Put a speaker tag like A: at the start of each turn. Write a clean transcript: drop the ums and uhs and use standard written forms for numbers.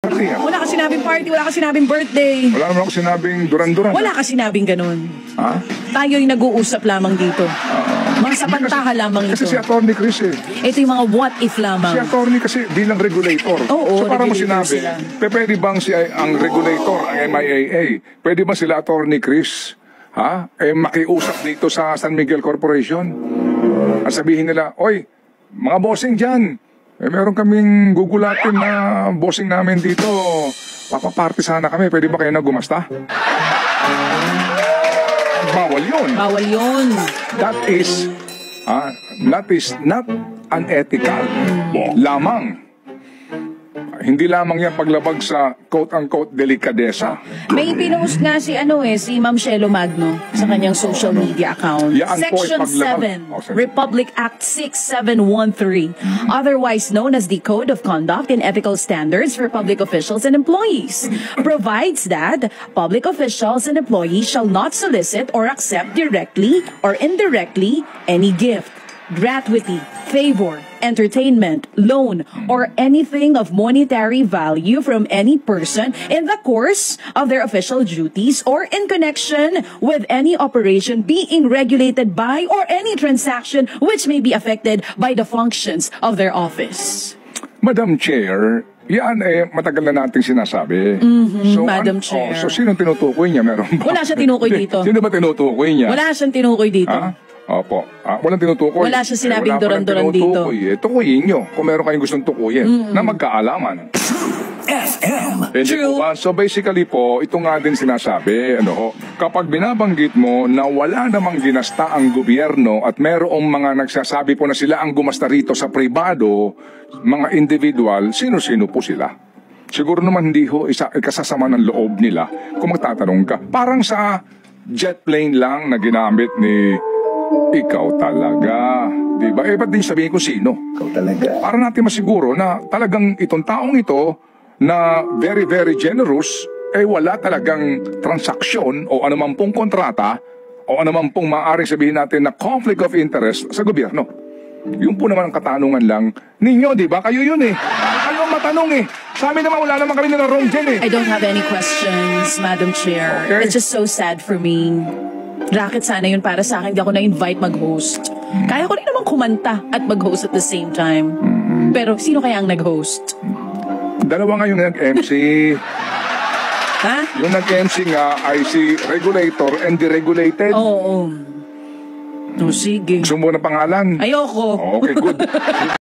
A: Party yan.
B: Wala ka sinabing party, wala ka sinabing birthday.
A: Wala naman ako sinabing duran-duran.
B: Wala ka sinabing ganun.
A: Ha?
B: Tayo'y nag-uusap lamang dito. Mga sapantaha lamang ito.
A: Kasi si Atty. Chris
B: Ito yung mga what if lamang.
A: Si attorney kasi bilang regulator.
B: Oo,
A: so para mo
B: regulator
A: sinabi,
B: sila.
A: pwede bang ang regulator, ang MIAA, pwede ba sila Atty. Chris, makiusap dito sa San Miguel Corporation? At sabihin nila, oy, mga bossing dyan, meron kaming gugulatin na bossing namin dito. Papaparty sana kami, pwede ba kayo na gumasta? Bawal yun.
B: Bawal yun.
A: That is not unethical. Lamang. Hindi lamang yan paglabag sa quote-unquote delikadesa.
B: May pinost nga si Ma'am Shelo Magno sa kanyang social media account.
A: Yan po ay
B: Section
A: paglabag.
B: 7, Republic Act 6713, otherwise known as the Code of Conduct and Ethical Standards for Public Officials and Employees, provides that public officials and employees shall not solicit or accept directly or indirectly any gift, gratuity, favor, entertainment, loan, or anything of monetary value from any person in the course of their official duties or in connection with any operation being regulated by or any transaction which may be affected by the functions of their office.
A: Madam Chair, yan matagal na nating sinasabi.
B: Madam Chair.
A: So sino tinutukoy niya? Meron ba?
B: Wala siya tinukoy dito.
A: Sino ba tinutukoy niya?
B: Wala siyang tinukoy dito.
A: Opo. Walang tinutukoy.
B: Wala siya sinabing
A: Wala
B: duran-duran dito.
A: Tukuyin nyo kung meron kayong gustong tukuyin na magkaalaman.
C: FM.
A: True. So basically po, ito nga din sinasabi, kapag binabanggit mo na wala namang ginasta ang gobyerno at merong mga nagsasabi po na sila ang gumasta rito sa pribado, mga individual, sino-sino po sila? Siguro naman hindi ho kasasama ng loob nila kung magtatanong ka. Parang sa jet plane lang na ginamit ni ikaw talaga. Diba? Ba't din sabihin ko sino?
C: Ikaw talaga.
A: Para natin masiguro na talagang itong taong ito na very, very generous, wala talagang transaksyon o anumang pong kontrata o anumang pong maaaring sabihin natin na conflict of interest sa gobyerno. Yun po naman ang katanungan lang ninyo, di ba? Kayo yun Kayo ang matanong Sa amin naman, wala naman kami na wrong dyan
B: I don't have any questions, Madam Chair.
A: Okay.
B: It's just so sad for me. Racket sana yun para sa akin. Hindi ako na-invite mag-host. Kaya ko rin naman kumanta at mag-host at the same time. Pero sino kaya ang nag-host?
A: Dalawa nga yung nag-MC.
B: Ha?
A: Yung nag-MC nga ay si regulator and deregulated.
B: Oo. Oh, sige.
A: Gusto mo na pangalan?
B: Ayoko.
A: Okay, good.